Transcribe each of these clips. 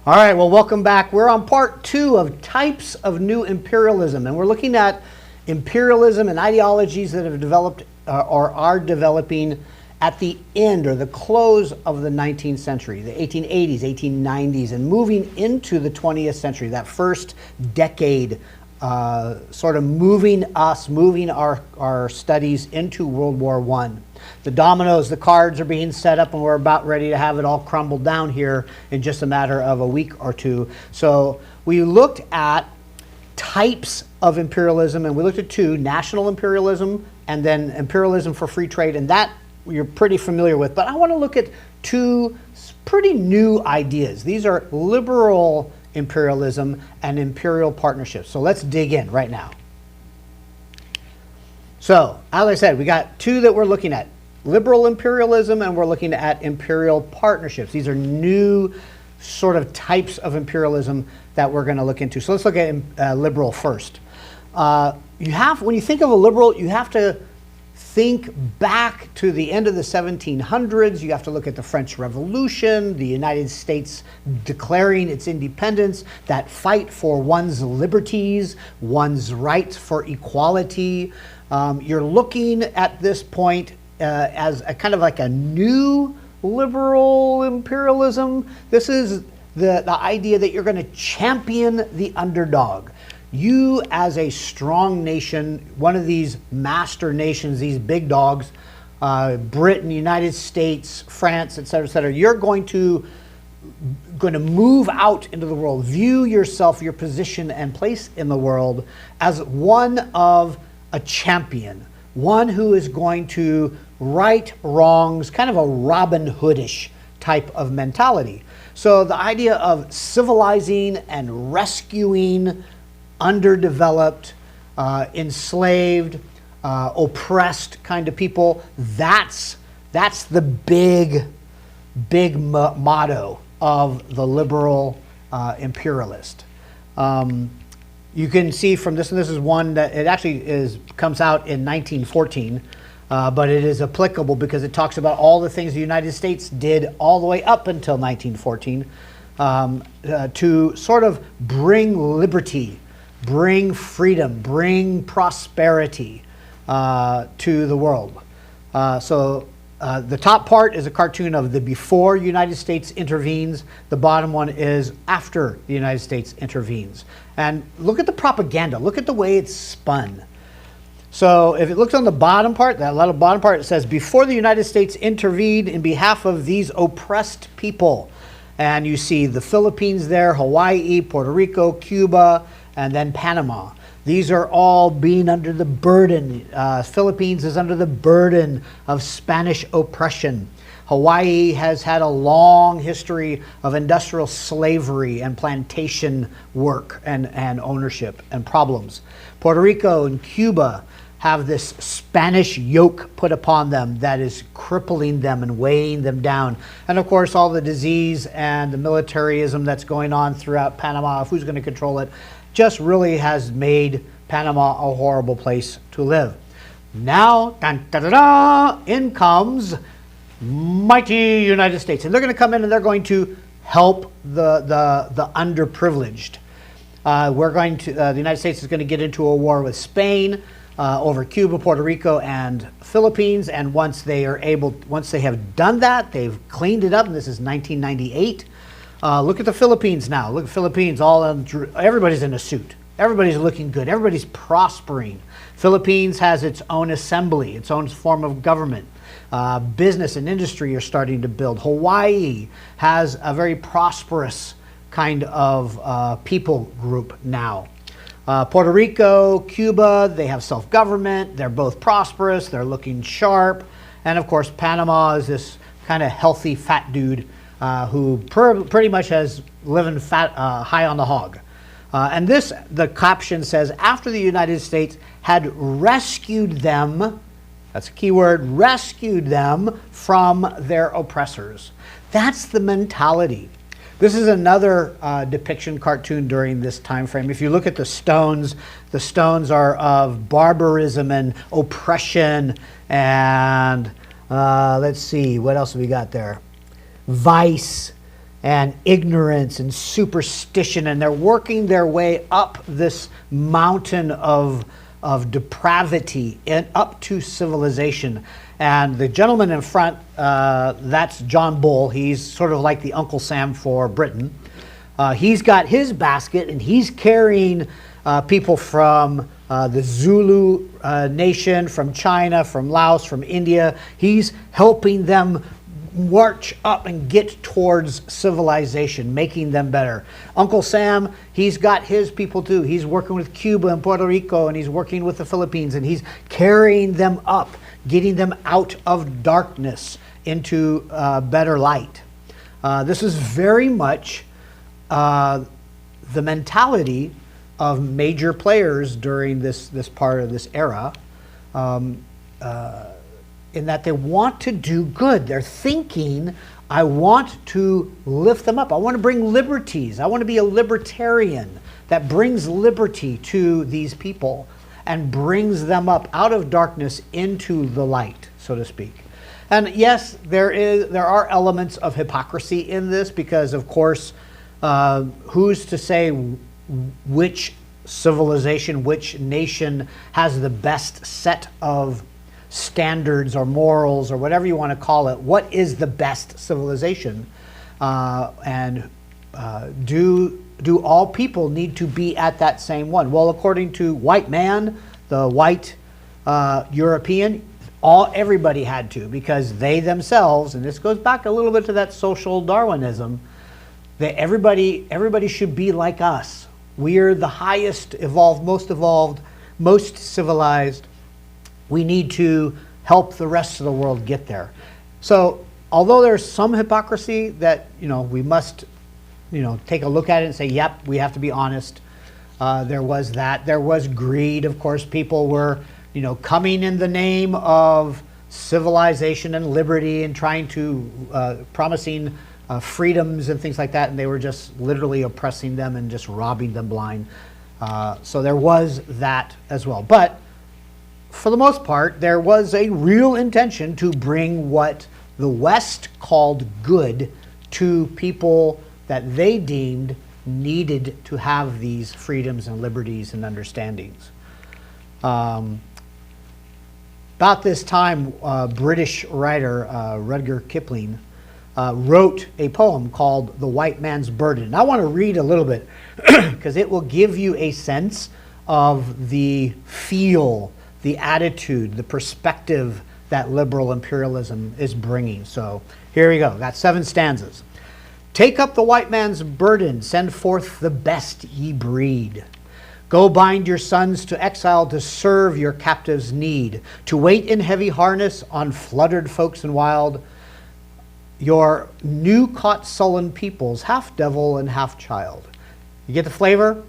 All right, well, welcome back. We're on part 2 of types of new imperialism, and we're looking at imperialism and ideologies that have developed or are developing at the end or the close of the 19th century, the 1880s, 1890s, and moving into the 20th century, that first decade, sort of moving our studies into World War I. The dominoes, the cards are being set up, and we're about ready to have it all crumble down here in just a matter of a week or two. So we looked at types of imperialism, and we looked at 2, national imperialism and then imperialism for free trade, and that you're pretty familiar with. But I want to look at 2 pretty new ideas. These are liberal imperialism and imperial partnerships. So let's dig in right now. So, as I said, we got 2 that we're looking at. Liberal imperialism, and we're looking at imperial partnerships. These are new sort of types of imperialism that we're going to look into. So let's look at liberal first. When you think of a liberal, you have to think back to the end of the 1700s. You have to look at the French Revolution, the United States declaring its independence, that fight for one's liberties, one's rights for equality. You're looking at this point as a kind of like a new liberal imperialism. This is the idea that you're going to champion the underdog. You, as a strong nation, one of these master nations, these big dogs, Britain, United States, France, et cetera, you're going to move out into the world, view yourself, your position and place in the world as one of a champion, one who is going to right wrongs, kind of a Robin Hoodish type of mentality. So the idea of civilizing and rescuing underdeveloped, enslaved, oppressed kind of people, that's the big motto of the liberal imperialist. You can see from this, and this is one that it actually comes out in 1914, but it is applicable because it talks about all the things the United States did all the way up until 1914 to sort of bring liberty, bring freedom, bring prosperity to the world. The top part is a cartoon of the before United States intervenes. The bottom one is after the United States intervenes. And look at the propaganda. Look at the way it's spun. So if it looks on the bottom part, that little bottom part, it says, before the United States intervened in behalf of these oppressed people. And you see the Philippines there, Hawaii, Puerto Rico, Cuba, and then Panama. These are all being under the burden. Philippines is under the burden of Spanish oppression. Hawaii has had a long history of industrial slavery and plantation work and ownership and problems. Puerto Rico and Cuba have this Spanish yoke put upon them that is crippling them and weighing them down. And of course, all the disease and the militarism that's going on throughout Panama, who's going to control it, just really has made Panama a horrible place to live. Now, in comes mighty United States. And they're going to come in and they're going to help the underprivileged. The United States is going to get into a war with Spain over Cuba, Puerto Rico, and Philippines. And once they have done that, they've cleaned it up, and this is 1998. Look at the Philippines now. Look at the Philippines. Everybody's in a suit. Everybody's looking good. Everybody's prospering. Philippines has its own assembly, its own form of government. Business and industry are starting to build. Hawaii has a very prosperous kind of people group now. Puerto Rico, Cuba, they have self-government. They're both prosperous. They're looking sharp. And of course, Panama is this kind of healthy fat dude who pretty much has living fat, high on the hog. And the caption says, after the United States had rescued them, that's a key word, rescued them from their oppressors. That's the mentality. This is another depiction cartoon during this time frame. If you look at the stones are of barbarism and oppression and let's see, what else have we got there? Vice and ignorance and superstition, and they're working their way up this mountain of depravity and up to civilization. And the gentleman in front, that's John Bull. He's sort of like the Uncle Sam for Britain. He's got his basket, and he's carrying people from the Zulu nation, from China, from Laos, from India. He's helping them march up and get towards civilization, making them better. Uncle Sam, he's got his people too. He's working with Cuba and Puerto Rico, and he's working with the Philippines, and he's carrying them up, getting them out of darkness into better light. This is very much the mentality of major players during this part of this era, in that they want to do good. They're thinking, I want to lift them up. I want to bring liberties. I want to be a libertarian that brings liberty to these people and brings them up out of darkness into the light, so to speak. And yes, there are elements of hypocrisy in this, because of course, who's to say which civilization, which nation has the best set of standards or morals or whatever you want to call it? What is the best civilization? And do all people need to be at that same one? Well, according to white man, the white European, everybody had to, because they themselves, and this goes back a little bit to that social Darwinism, that everybody should be like us. We're the highest evolved, most civilized. We need to help the rest of the world get there. So although there's some hypocrisy that we must take a look at it and say, yep, we have to be honest. There was that. There was greed. Of course, people were coming in the name of civilization and liberty and trying to promising freedoms and things like that, and they were just literally oppressing them and just robbing them blind. So there was that as well. But for the most part, there was a real intention to bring what the West called good to people that they deemed needed to have these freedoms and liberties and understandings. About this time, British writer Rudyard Kipling wrote a poem called The White Man's Burden. And I want to read a little bit because it will give you a sense of the feel, the attitude, the perspective that liberal imperialism is bringing. So here we go. Got 7 stanzas. Take up the white man's burden, send forth the best ye breed. Go bind your sons to exile to serve your captives' need, to wait in heavy harness on fluttered folks and wild, your new caught sullen peoples, half devil and half child. You get the flavor?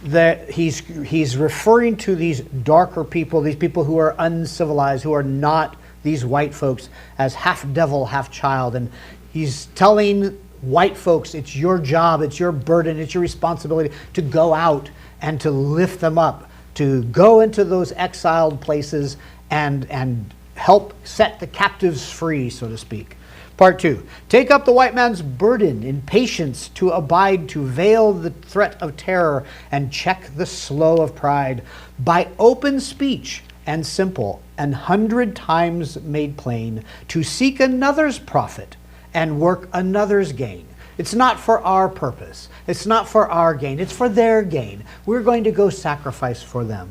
That he's referring to these darker people, these people who are uncivilized, who are not these white folks, as half devil, half child. And he's telling white folks, it's your job, it's your burden, it's your responsibility to go out and to lift them up, to go into those exiled places and help set the captives free, so to speak. Part 2, take up the white man's burden in patience to abide, to veil the threat of terror and check the slow of pride, by open speech and simple and 100 times made plain, to seek another's profit and work another's gain. It's not for our purpose. It's not for our gain. It's for their gain. We're going to go sacrifice for them.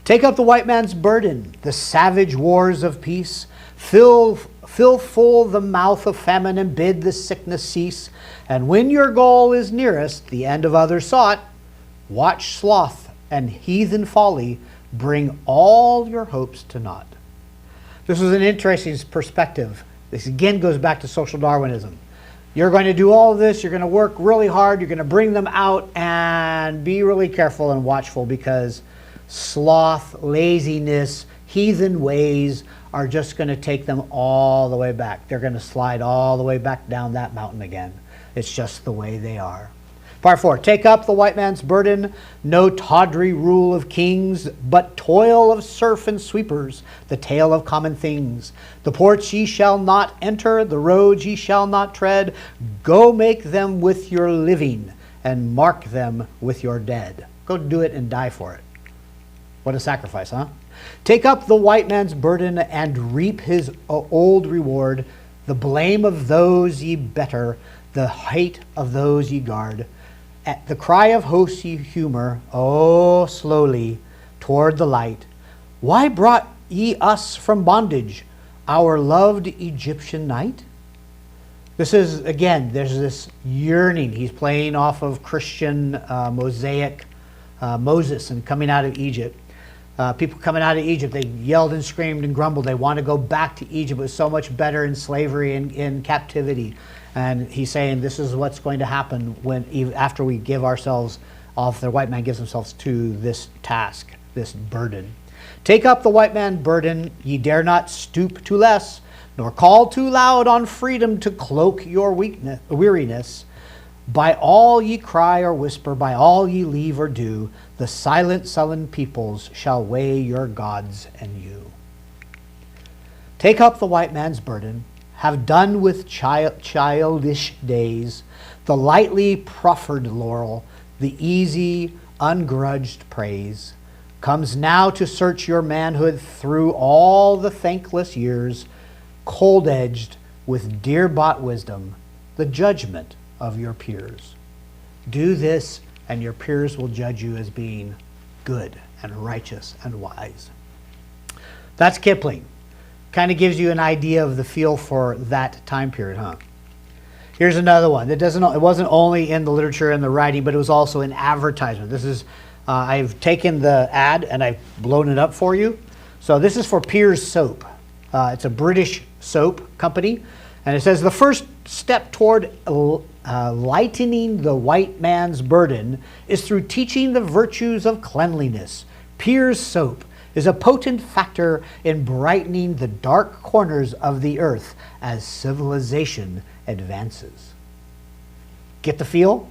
Take up the white man's burden, the savage wars of peace. Fill full the mouth of famine and bid the sickness cease. And when your goal is nearest, the end of others sought, watch sloth and heathen folly bring all your hopes to naught. This is an interesting perspective. This again goes back to social Darwinism. You're going to do all of this, you're going to work really hard, you're going to bring them out, and be really careful and watchful, because sloth, laziness, heathen ways are just going to take them all the way back. They're going to slide all the way back down that mountain again. It's just the way they are. Part 4, take up the white man's burden, no tawdry rule of kings, but toil of serf and sweepers, the tale of common things. The ports ye shall not enter, the roads ye shall not tread. Go make them with your living, and mark them with your dead. Go do it and die for it. What a sacrifice, huh? Take up the white man's burden, and reap his old reward. The blame of those ye better, the hate of those ye guard. At the cry of hosts ye humor, oh, slowly, toward the light. Why brought ye us from bondage, our loved Egyptian night? This is, again, there's this yearning. He's playing off of Christian Mosaic Moses and coming out of Egypt. People coming out of Egypt, they yelled and screamed and grumbled. They want to go back to Egypt. It was so much better in slavery and in captivity. And he's saying this is what's going to happen after we give ourselves off, the white man gives himself to this task, this burden. Take up the white man burden, ye dare not stoop to less, nor call too loud on freedom to cloak your weariness. By all ye cry or whisper, by all ye leave or do, the silent, sullen peoples shall weigh your gods and you. Take up the white man's burden, have done with childish days, the lightly proffered laurel, the easy, ungrudged praise, comes now to search your manhood through all the thankless years, cold-edged with dear-bought wisdom, the judgment of your peers. Do this, and your peers will judge you as being good and righteous and wise. That's Kipling. Kind of gives you an idea of the feel for that time period, huh? Here's another one. It wasn't only in the literature and the writing, but it was also in advertisement. This is, I've taken the ad and I've blown it up for you. So this is for Pears Soap. It's a British soap company. And it says, the first step toward lightening the white man's burden is through teaching the virtues of cleanliness. Pears Soap is a potent factor in brightening the dark corners of the earth as civilization advances. Get the feel?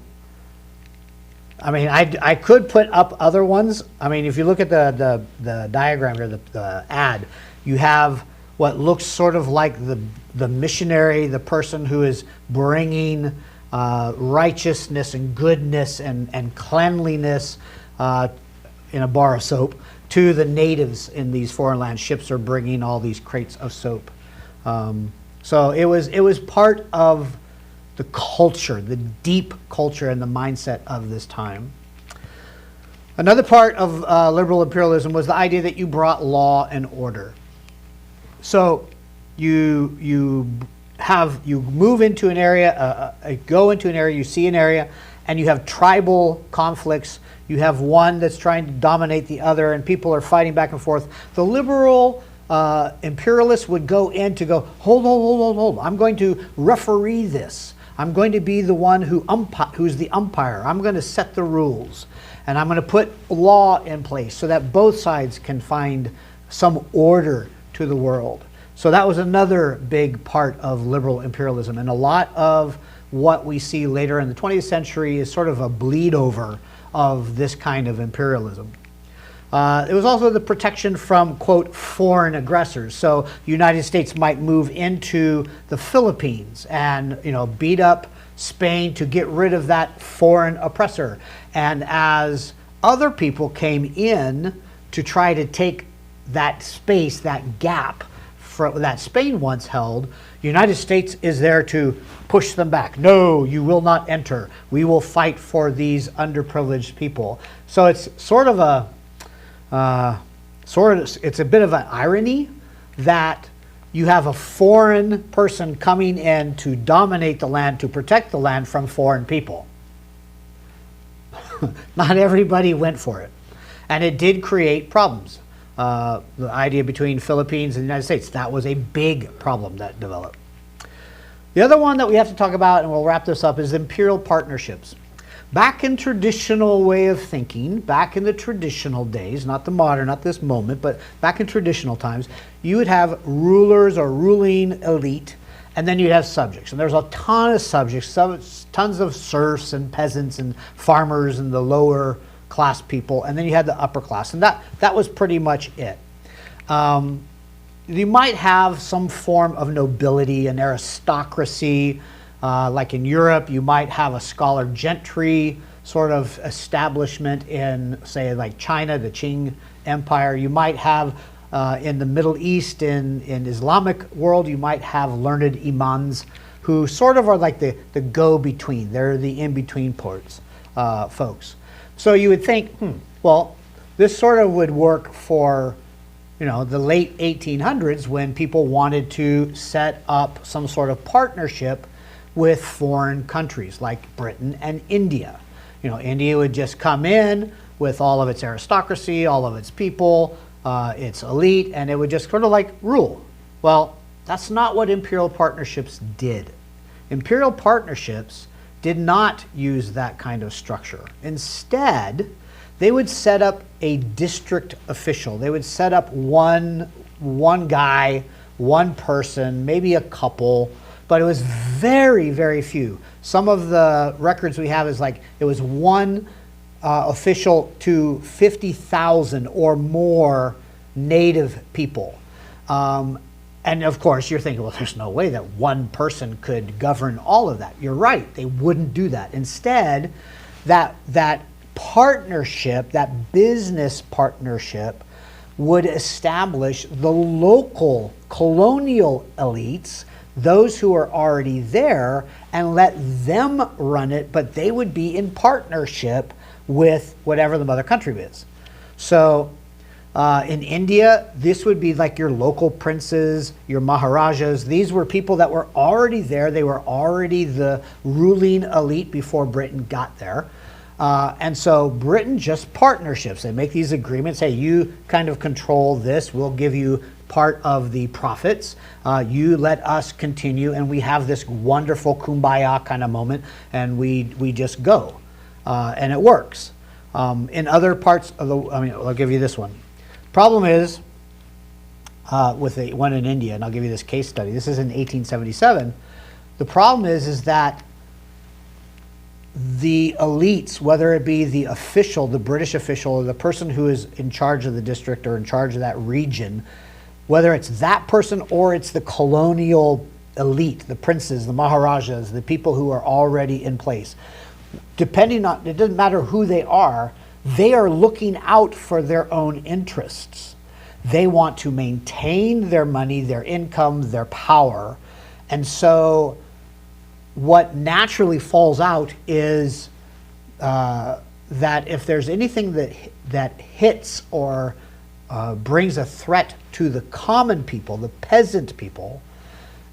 I mean, I could put up other ones. I mean, if you look at the diagram here, the ad, you have what looks sort of like the missionary, the person who is bringing righteousness and goodness and cleanliness in a bar of soap to the natives in these foreign lands. Ships are bringing all these crates of soap. So it was part of the culture, the deep culture and the mindset of this time. Another part of liberal imperialism was the idea that you brought law and order. So you move into an area, go into an area, you see an area, and you have tribal conflicts. You have one that's trying to dominate the other, and people are fighting back and forth. The liberal imperialists would go in to go, hold. I'm going to referee this. I'm going to be the one who's the umpire. I'm going to set the rules. And I'm going to put law in place so that both sides can find some order to the world. So that was another big part of liberal imperialism. And a lot of what we see later in the 20th century is sort of a bleed over of this kind of imperialism. It was also the protection from, quote, foreign aggressors. So the United States might move into the Philippines and, beat up Spain to get rid of that foreign oppressor. And as other people came in to try to take that space, that gap that Spain once held, the United States is there to push them back. No, you will not enter. We will fight for these underprivileged people. So it's sort of it's a bit of an irony that you have a foreign person coming in to dominate the land, to protect the land from foreign people. Not everybody went for it. And it did create problems. The idea between Philippines and the United States, that was a big problem that developed. The other one that we have to talk about, and we'll wrap this up, is imperial partnerships. Back in traditional way of thinking, back in the traditional days, not the modern, not this moment, but back in traditional times, you would have rulers or ruling elite, And then you'd have subjects. And there's a ton of subjects, tons of serfs and peasants and farmers and the lower class people. And then you had the upper class. And that was pretty much it. You might have some form of nobility, an aristocracy. Like in Europe, you might have a scholar gentry sort of establishment in, say, like China, the Qing Empire. You might have in the Middle East, in Islamic world, you might have learned imams who sort of are like the go-between. They're the in-between folks. So you would think, well, this sort of would work for, you know, the late 1800s when people wanted to set up some sort of partnership with foreign countries like Britain and India. You know, India would just come in with all of its aristocracy, all of its people, its elite, and it would just sort of like rule. Well, that's not what imperial partnerships did. Imperial partnerships did not use that kind of structure. Instead, they would set up a district official. They would set up one guy, one person, maybe a couple, but it was very, very few. Some of the records we have is like it was one official to 50,000 or more native people. And of course, you're thinking, well, there's no way that one person could govern all of that. You're right, they wouldn't do that. Instead, that partnership, that business partnership, would establish the local colonial elites, those who are already there, and let them run it, but they would be in partnership with whatever the mother country is. So in India, this would be like your local princes, your maharajas. These were people that were already there. They were already the ruling elite before Britain got there. And so Britain just partnerships. They make these agreements. Hey, you kind of control this. We'll give you part of the profits. You let us continue, and we have this wonderful kumbaya kind of moment, and we just go. And it works. In other parts of the, I'll give you this one. Problem is, with the one in India, and I'll give you this case study. This is in 1877. The problem is that the elites, whether it be the official, the British official, or the person who is in charge of the district or in charge of that region, whether it's that person or it's the colonial elite, the princes, the maharajas, the people who are already in place, depending on, it doesn't matter who they are looking out for their own interests. They want to maintain their money, their income, their power. And so what naturally falls out is that if there's anything that hits or brings a threat to the common people, the peasant people,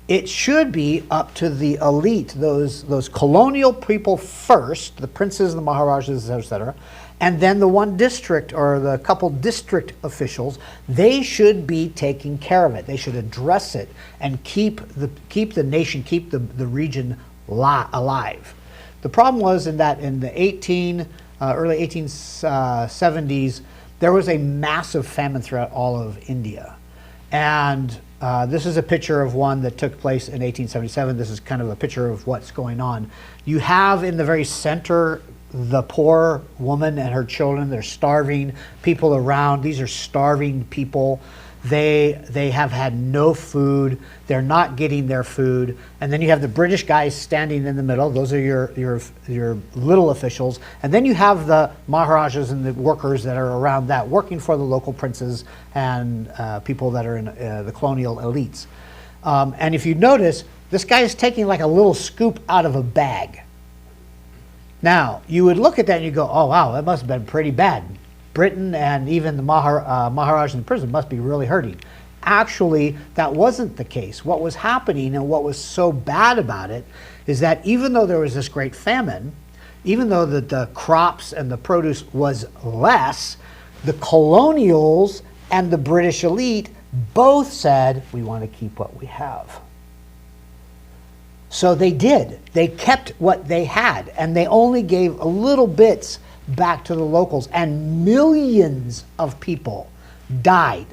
it should be up to the elite, those colonial people first, the princes, the maharajas, etc., and then the one district or the couple district officials. They should be taking care of it. They should address it and keep the nation, keep the region alive. The problem was in the early 1870s, there was a massive famine throughout all of India. And this is a picture of one that took place in 1877. This is kind of a picture of what's going on. You have in the very center the poor woman and her children. They're starving. People around, these are starving people. They have had no food. They're not getting their food. And then you have the British guys standing in the middle. Those are your little officials. And then you have the maharajas and the workers that are around that, working for the local princes and people that are in the colonial elites. And if you notice, this guy is taking like a little scoop out of a bag. Now, you would look at that and you go, oh wow, that must have been pretty bad. Britain and even the Maharaj in prison must be really hurting. Actually, that wasn't the case. What was happening and what was so bad about it is that even though there was this great famine, even though the crops and the produce was less, the colonials and the British elite both said, we want to keep what we have. So they did. They kept what they had, and they only gave a little bits back to the locals, and millions of people died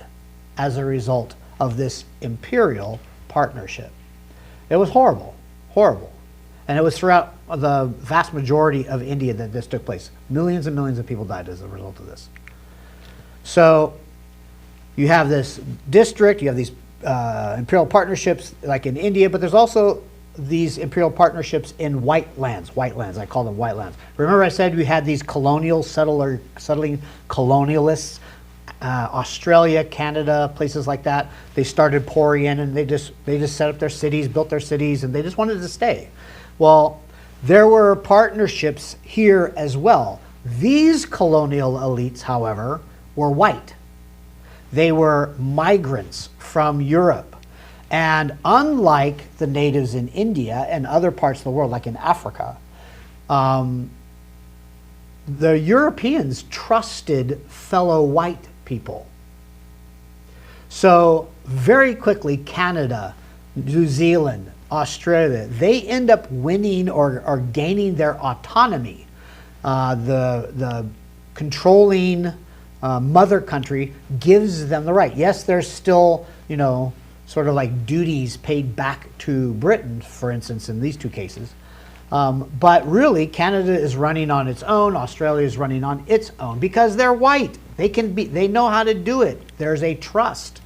as a result of this imperial partnership. It was horrible, horrible. And it was throughout the vast majority of India that this took place. Millions and millions of people died as a result of this. So you have this district, you have these imperial partnerships like in India, but there's also these imperial partnerships in white lands, I call them white lands. Remember I said we had these settling colonialists, Australia, Canada, places like that. They started pouring in and they just set up their cities, built their cities, and they just wanted to stay. Well, there were partnerships here as well. These colonial elites, however, were white. They were migrants from Europe. And unlike the natives in India and other parts of the world, like in Africa, the Europeans trusted fellow white people. So very quickly, Canada, New Zealand, Australia, they end up winning or gaining their autonomy. The controlling mother country gives them the right. Yes, there's still, sort of like duties paid back to Britain, for instance, in these two cases. But really, Canada is running on its own. Australia is running on its own because they're white. They know how to do it. There's a trust.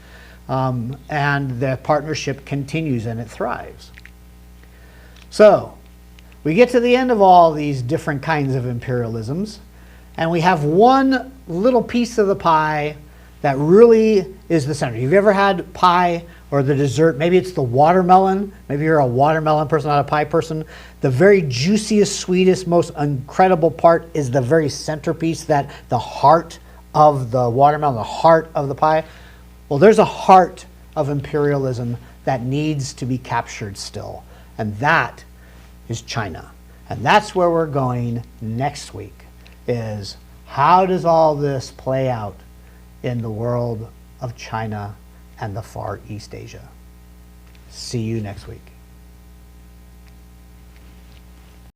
And the partnership continues and it thrives. So we get to the end of all these different kinds of imperialisms, and we have one little piece of the pie that really is the center. Have you ever had pie or the dessert? Maybe it's the watermelon. Maybe you're a watermelon person, not a pie person. The very juiciest, sweetest, most incredible part is the very centerpiece, that the heart of the watermelon, the heart of the pie. Well, there's a heart of imperialism that needs to be captured still, and that is China. And that's where we're going next week, is how does all this play out in the world of China and the Far East Asia? See you next week.